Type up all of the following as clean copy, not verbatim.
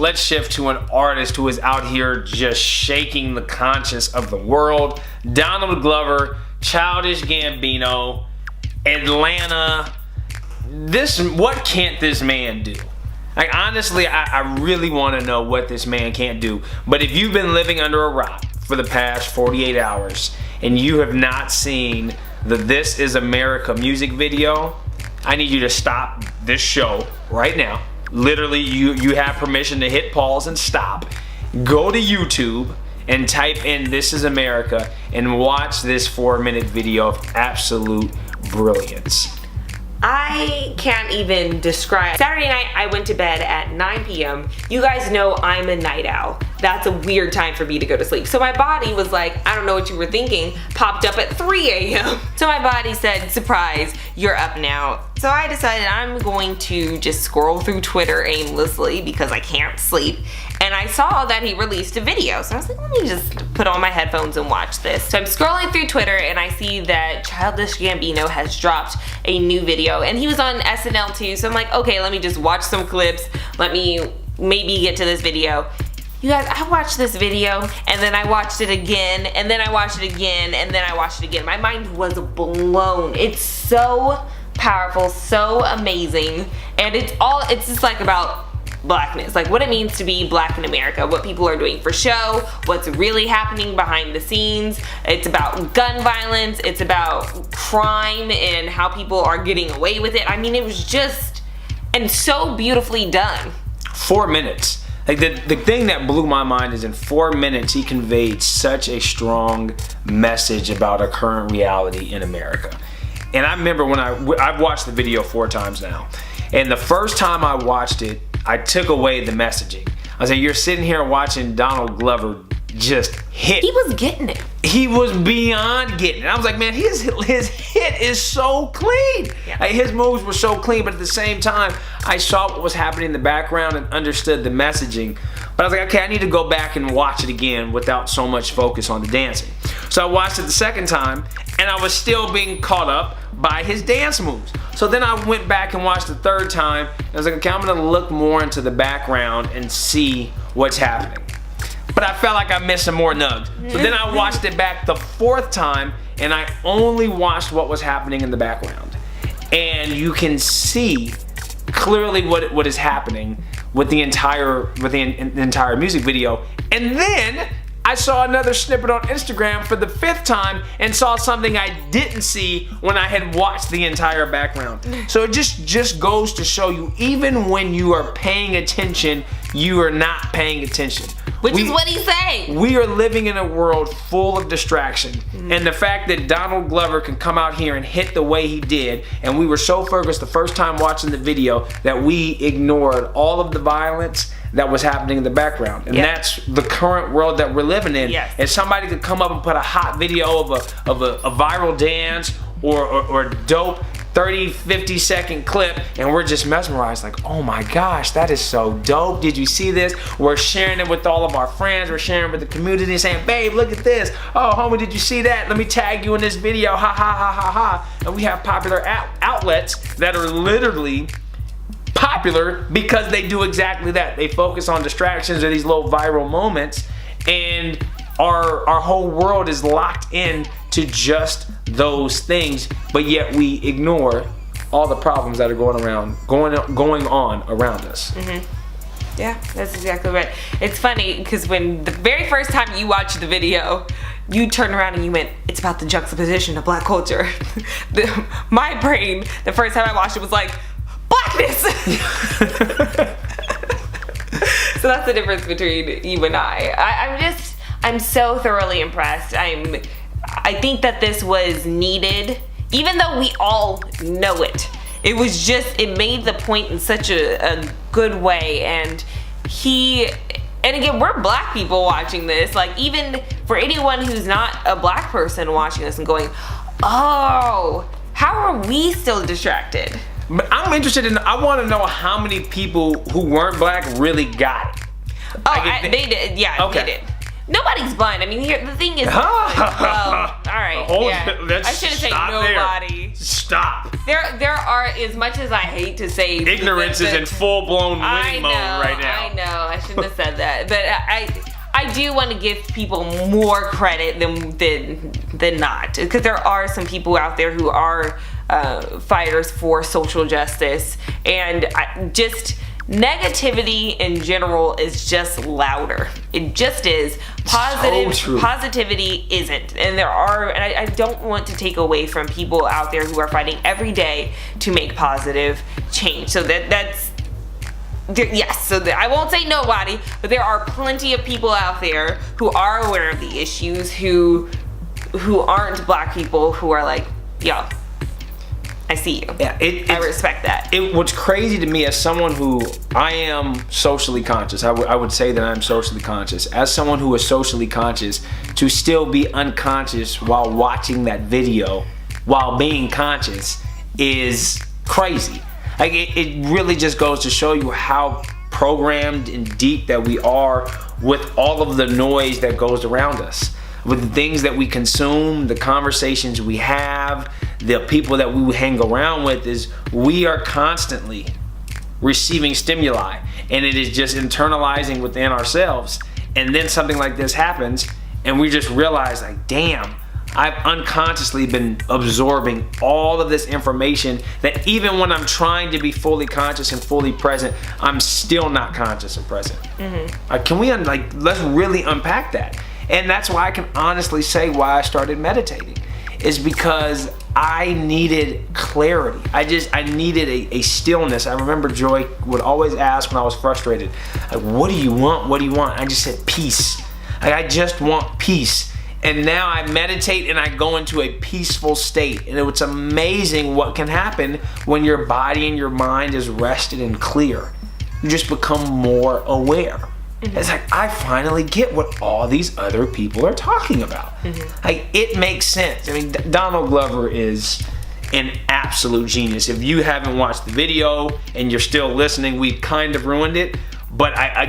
let's shift to an artist who is out here just shaking the conscience of the world. Donald Glover, Childish Gambino, Atlanta. What can't this man do? Like, honestly, I really want to know what this man can't do. But if you've been living under a rock for the past 48 hours and you have not seen the This Is America music video, I need you to stop this show right now. Literally, you have permission to hit pause and stop. Go to YouTube and type in This Is America and watch this 4-minute video of absolute brilliance. I can't even describe. Saturday night, I went to bed at 9 p.m. You guys know I'm a night owl. That's a weird time for me to go to sleep. So my body was like, I don't know what you were thinking, popped up at 3 a.m. So my body said, surprise, you're up now. So I decided I'm going to just scroll through Twitter aimlessly because I can't sleep. And I saw that he released a video. So I was like, let me just put on my headphones and watch this. So I'm scrolling through Twitter and I see that Childish Gambino has dropped a new video. And he was on SNL too. So I'm like, okay, let me just watch some clips. Let me maybe get to this video. You guys, I watched this video and then I watched it again and then I watched it again and then I watched it again. My mind was blown. It's so powerful, so amazing. And it's just like about blackness, like what it means to be black in America, what people are doing for show, what's really happening behind the scenes. It's about gun violence, it's about crime and how people are getting away with it. I mean, it was just, and so beautifully done. 4 minutes. Like the thing that blew my mind is in 4 minutes he conveyed such a strong message about our current reality in America. And I remember when I've watched the video 4 times now, and the first time I watched it, I took away the messaging. I was like, you're sitting here watching Donald Glover just hit. He was getting it. He was beyond getting it. I was like, man, his hit is so clean. Yeah. Like, his moves were so clean, but at the same time, I saw what was happening in the background and understood the messaging. But I was like, okay, I need to go back and watch it again without so much focus on the dancing. So I watched it the second time, and I was still being caught up by his dance moves. So then I went back and watched the third time, and I was like, okay, I'm gonna look more into the background and see what's happening. But I felt like I missed some more nugs. So then I watched it back the 4th time, and I only watched what was happening in the background. And you can see clearly what is happening with the entire music video. And then I saw another snippet on Instagram for the 5th time and saw something I didn't see when I had watched the entire background. So it just goes to show you, even when you are paying attention, you are not paying attention. Which is what he's saying. We are living in a world full of distraction. And the fact that Donald Glover can come out here and hit the way he did, and we were so focused the first time watching the video that we ignored all of the violence that was happening in the background. And that's the current world that we're living in. Yes. If somebody could come up and put a hot video of a viral dance or a dope 30, 50 second clip, and we're just mesmerized, like, oh my gosh, that is so dope. Did you see this? We're sharing it with all of our friends, we're sharing it with the community, saying, babe, look at this. Oh, homie, did you see that? Let me tag you in this video, ha ha ha ha ha. And we have popular outlets that are literally popular because they do exactly that. They focus on distractions or these little viral moments, and our whole world is locked in to just those things, but yet we ignore all the problems that are going on around us. Yeah, that's exactly right. It's funny because when the very first time you watched the video, you turned around and you went, it's about the juxtaposition of black culture. My brain, the first time I watched it, was like, blackness! So that's the difference between you and I'm so thoroughly impressed. I think that this was needed, even though we all know it. It made the point in such a good way, and again, we're black people watching this, like, even for anyone who's not a black person watching this and going, oh, how are we still distracted? But I'm interested I want to know how many people who weren't black really got it. Oh, they did, yeah, okay. They did. Nobody's blind. I mean, the thing is, well, all right. I shouldn't say nobody. There. Stop. There are, as much as I hate to say, ignorance is in full blown winning mode right now. I know. I shouldn't but I do want to give people more credit than not, because there are some people out there who are fighters for social justice, and just negativity in general is just louder. It just is. Positivity isn't, and I don't want to take away from people out there who are fighting every day to make positive change. So that's. Yes, so I won't say nobody, but there are plenty of people out there who are aware of the issues, who aren't black people, who are like, yo, I see you. Yeah, I respect that. What's crazy to me, as someone who I am socially conscious, I would say that I'm socially conscious. As someone who is socially conscious, to still be unconscious while watching that video, while being conscious, is crazy. Like, it really just goes to show you how programmed and deep that we are with all of the noise that goes around us. With the things that we consume, the conversations we have, the people that we hang around with, is we are constantly receiving stimuli, and it is just internalizing within ourselves. And then something like this happens, and we just realize, like, damn, I've unconsciously been absorbing all of this information that even when I'm trying to be fully conscious and fully present, I'm still not conscious and present. Can we let's really unpack that? And that's why I can honestly say why I started meditating, is because I needed clarity. I needed a stillness. I remember Joy would always ask when I was frustrated, like, what do you want? What do you want? I just said peace. Like, I just want peace. And now I meditate and I go into a peaceful state. And it's amazing what can happen when your body and your mind is rested and clear. You just become more aware. It's like, I finally get what all these other people are talking about. Like, it makes sense. I mean, Donald Glover is an absolute genius. If you haven't watched the video and you're still listening, we've kind of ruined it. But I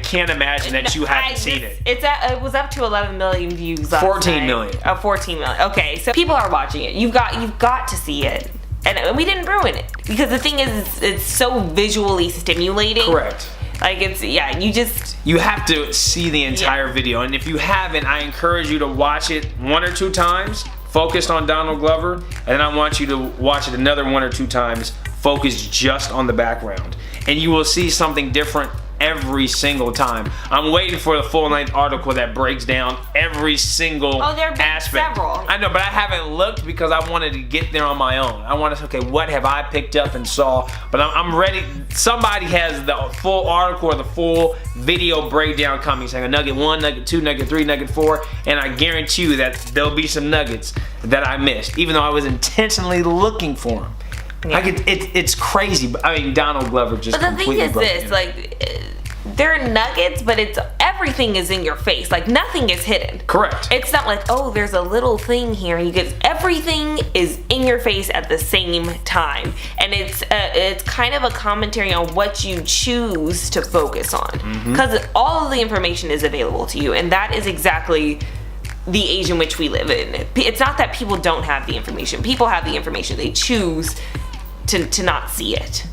can't imagine that you haven't seen it. It was up to 11 million views last 14 night. million. Oh, 14 million. Okay, so people are watching it. You've got to see it. And we didn't ruin it. Because the thing is, it's so visually stimulating. Correct. Like, you have to see the entire video. And if you haven't, I encourage you to watch it 1 or 2 times, focused on Donald Glover. And then I want you to watch it another 1 or 2 times, focused just on the background. And you will see something different every single time. I'm waiting for the full-length article that breaks down every single aspect. Several. I know, but I haven't looked because I wanted to get there on my own. I wanted to, okay, what have I picked up and saw? But I'm ready. Somebody has the full article or the full video breakdown coming, saying a nugget 1, nugget 2, nugget 3, nugget 4, and I guarantee you that there'll be some nuggets that I missed, even though I was intentionally looking for them. Yeah. It's crazy, but I mean, Donald Glover just. But the thing is this, like, there are nuggets, but everything is in your face. Like, nothing is hidden. Correct. It's not like, oh, there's a little thing here. Everything is in your face at the same time, and it's kind of a commentary on what you choose to focus on, because all of the information is available to you, and that is exactly the age in which we live in. It's not that people don't have the information. People have the information. They choose to not see it.